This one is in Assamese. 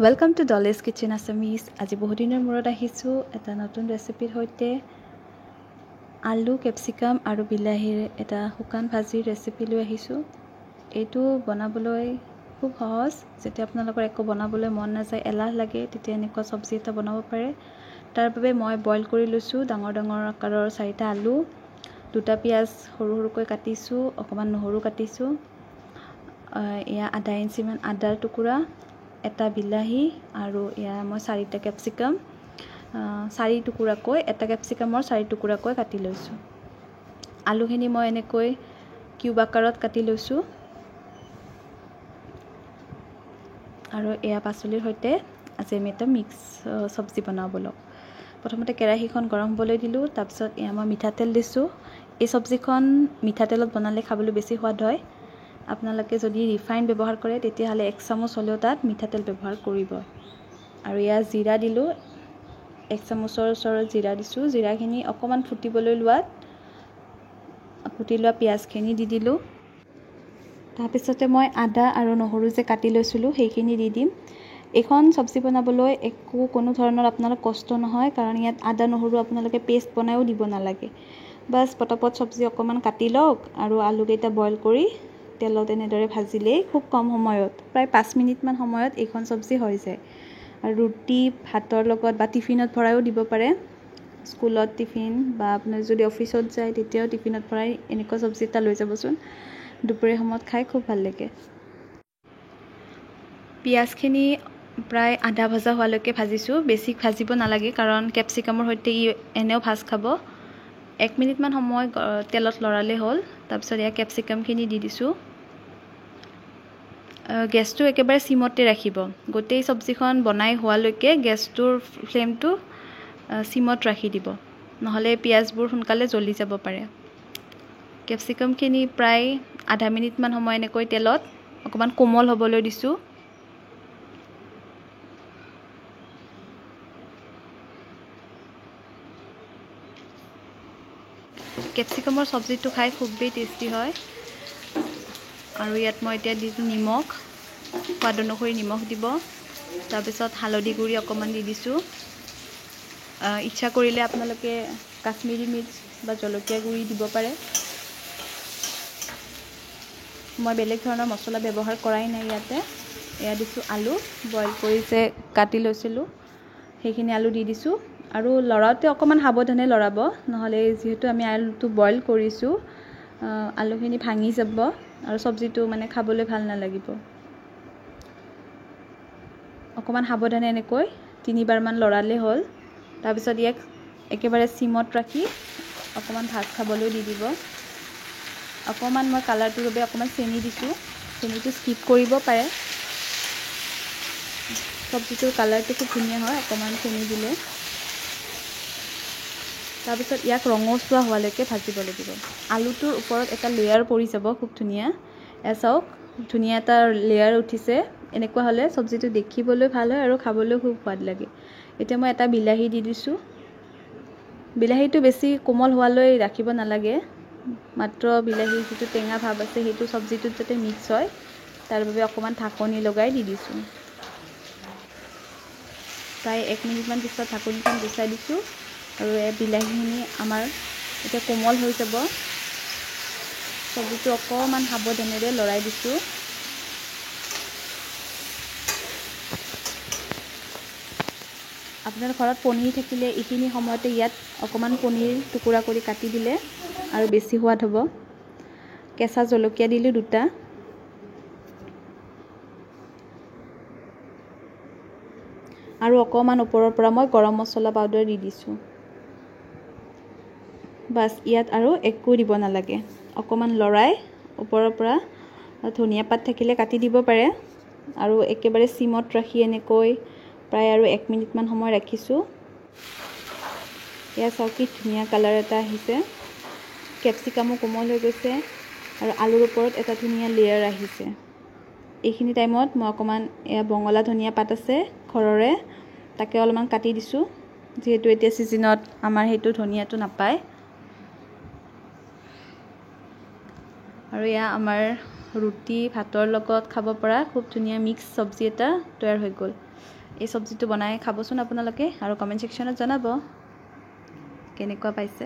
ৱেলকাম টু ডলেজ কিচেন আছামিজ। আজি বহুদিনৰ মূৰত আহিছোঁ এটা নতুন ৰেচিপিৰ সৈতে। আলু, কেপচিকাম আৰু বিলাহীৰ এটা শুকান ভাজিৰ ৰেচিপি লৈ আহিছোঁ। এইটো বনাবলৈ খুব সহজ। যেতিয়া আপোনালোকৰ একো বনাবলৈ মন নাযায়, এলাহ লাগে, তেতিয়া এনেকুৱা চব্জি এটা বনাব পাৰে। তাৰ বাবে মই বইল কৰি লৈছোঁ ডাঙৰ ডাঙৰ আকাৰৰ 4টা আলু, 2টা পিঁয়াজ সৰু সৰুকৈ কাটিছোঁ, অকণমান নহৰু কাটিছোঁ, এয়া আধা ইঞ্চিমান আদাৰ টুকুৰা, এটা বিলাহী আৰু এয়া মই 4টা কেপচিকাম 4 টুকুৰাকৈ, এটা কেপচিকামৰ 4 টুকুৰাকৈ কাটি লৈছোঁ। আলুখিনি মই এনেকৈ কিউব আকাৰত কাটি লৈছোঁ আৰু এয়া পাচলিৰ সৈতে আজি আমি এটা মিক্স চব্জি বনাওঁ বলক। প্ৰথমতে কেৰাহীখন গৰম হ'বলৈ দিলোঁ, তাৰপিছত এয়া মই মিঠাতেল দিছোঁ। এই চব্জিখন মিঠাতেলত বনালে খাবলৈ বেছি সোৱাদ হয়। আপোনালোকে যদি ৰিফাইন ব্যৱহাৰ কৰে তেতিয়াহ'লে 1 চামুচ হ'লেও তাত মিঠাতেল ব্যৱহাৰ কৰিব। আৰু এয়া জিৰা দিলোঁ, 1 চামুচৰ ওচৰত জিৰা দিছোঁ। জিৰাখিনি অকণমান ফুটি লোৱা পিঁয়াজখিনি দি দিলোঁ। তাৰপিছতে মই আদা আৰু নহৰু যে কাটি লৈছিলোঁ সেইখিনি দি দিম। এইখন চব্জি বনাবলৈ কোনো ধৰণৰ আপোনালোক কষ্ট নহয়, কাৰণ ইয়াত আদা নহৰু আপোনালোকে পেষ্ট বনাইও দিব নালাগে। বাছ পটাপট চব্জি অকণমান কাটি লওক আৰু আলুকেইটা বইল কৰি তেলত এনেদৰে ভাজিলেই খুব কম সময়ত, প্ৰায় 5 মিনিটমান সময়ত এইখন চব্জি হৈ যায়। আৰু ৰুটি, ভাতৰ লগত বা টিফিনত ভৰাইও দিব পাৰে। স্কুলত টিফিন বা আপোনাৰ যদি অফিচত যায় তেতিয়াও টিফিনত ভৰাই এনেকুৱা চব্জি এটা লৈ যাবচোন। দুপৰীয়া সময়ত খাই খুব ভাল লাগে। পিঁয়াজখিনি প্ৰায় আধা ভজা হোৱালৈকে ভাজিছোঁ। বেছি ভাজিব নালাগে, কাৰণ কেপচিকামৰ সৈতে ই এনেও ভাজ খাব। 1 মিনিটমান সময় তেলত লৰালে হ'ল। তাৰপিছত এয়া কেপচিকামখিনি দি দিছোঁ। গেছটো একেবাৰে চিমতে ৰাখিব। গোটেই চব্জিখন বনাই হোৱালৈকে গেছটোৰ ফ্লেমটো চিমত ৰাখি দিব, নহ'লে পিঁয়াজবোৰ সোনকালে জ্বলি যাব পাৰে। কেপচিকামখিনি প্ৰায় আধা মিনিটমান সময় এনেকৈ তেলত অকণমান কোমল হ'বলৈ দিছোঁ। কেপচিকামৰ চব্জিটো খাই খুবেই টেষ্টি হয়। আৰু ইয়াত মই এতিয়া দিছোঁ নিমখ, সোৱাদ অনুসৰি নিমখ দিব। তাৰপিছত হালধি গুড়ি অকণমান দি দিছোঁ। ইচ্ছা কৰিলে আপোনালোকে কাশ্মীৰী মিৰ্চ বা জলকীয়া গুড়ি দিব পাৰে। মই বেলেগ ধৰণৰ মছলা ব্যৱহাৰ কৰাই নাই ইয়াতে। এয়া দিছোঁ আলু, বইল কৰি যে কাটি লৈছিলোঁ সেইখিনি আলু দি দিছোঁ। আৰু লৰাওঁতে অকণমান সাৱধানে লৰাব, নহ'লে যিহেতু আমি আলুটো বইল কৰিছোঁ, আলুখিনি ভাঙি যাব আৰু চব্জিটো মানে খাবলৈ ভাল নালাগিব। অকণমান সাৱধানে এনেকৈ 3বাৰমান লৰালে হ'ল। তাৰপিছত ইয়াক একেবাৰে চিমত ৰাখি অকণমান ভাজ খাবলৈ দি দিব। অকণমান মই কালাৰটোৰ বাবে অকণমান চেনি দিছোঁ। চেনিটো স্কিপ কৰিব পাৰে। চব্জিটোৰ কালাৰটো খুব ধুনীয়া হয় অকণমান চেনি দিলে। তাৰপিছত ইয়াক ৰঙচুৱা হোৱালৈকে ভাজিব লাগিব। আলুটোৰ ওপৰত এটা লেয়াৰ পৰি যাব, খুব ধুনীয়া। চাওক, ধুনীয়া এটা লেয়াৰ উঠিছে। এনেকুৱা হ'লে চব্জিটো দেখিবলৈ ভাল হয় আৰু খাবলৈও খুব সোৱাদ লাগে। এতিয়া মই এটা বিলাহী দি দিছোঁ। বিলাহীটো বেছি কোমল হোৱালৈ ৰাখিব নালাগে, মাত্ৰ বিলাহীৰ যিটো টেঙা ভাৱ আছে সেইটো চব্জিটোত যাতে মিক্স হয় তাৰ বাবে অকণমান ঢাকনি লগাই দি দিছোঁ। প্ৰায় 1 মিনিটমান পিছত ঢাকনিখন গুচাই দিছোঁ আৰু এই বিলাহীখিনি আমাৰ এতিয়া কোমল হৈ যাব। চব্জিটো অকণমান সাৱধানেৰে লৰাই দিছোঁ। আপোনাৰ ঘৰত পনীৰ থাকিলে এইখিনি সময়তে ইয়াত অকণমান পনীৰ টুকুৰা কৰি কাটি দিলে আৰু বেছি সোৱাদ হ'ব। কেঁচা জলকীয়া দিলোঁ 2টা। আৰু অকণমান ওপৰৰ পৰা মই গৰম মছলা পাউডাৰ দি দিছোঁ। বাছ, ইয়াত আৰু একো দিব নালাগে। অকণমান লৰাই ওপৰৰ পৰা ধনিয়া পাত থাকিলে কাটি দিব পাৰে। আৰু একেবাৰে চিমত ৰাখি এনেকৈ প্ৰায় আৰু 1 মিনিটমান সময় ৰাখিছোঁ। এয়া চাওক কি ধুনীয়া কালাৰ এটা আহিছে। কেপচিকামো কোমল হৈ গৈছে আৰু আলুৰ ওপৰত এটা ধুনীয়া লেয়াৰ আহিছে। এইখিনি টাইমত মই অকণমান এয়া বঙলা ধনিয়া পাত আছে ঘৰৰে, তাকে অলপমান কাটি দিছোঁ, যিহেতু এতিয়া ছিজনত আমাৰ সেইটো ধনিয়াটো নাপায়। আৰু এয়া আমাৰ ৰুটি, ভাতৰ লগত খাব পৰা খুব ধুনীয়া মিক্স চব্জি এটা তৈয়াৰ হৈ গ'ল। এই চব্জিটো বনাই খাবচোন আপোনালোকে আৰু কমেণ্ট ছেকশ্যনত জনাব কেনেকুৱা পাইছে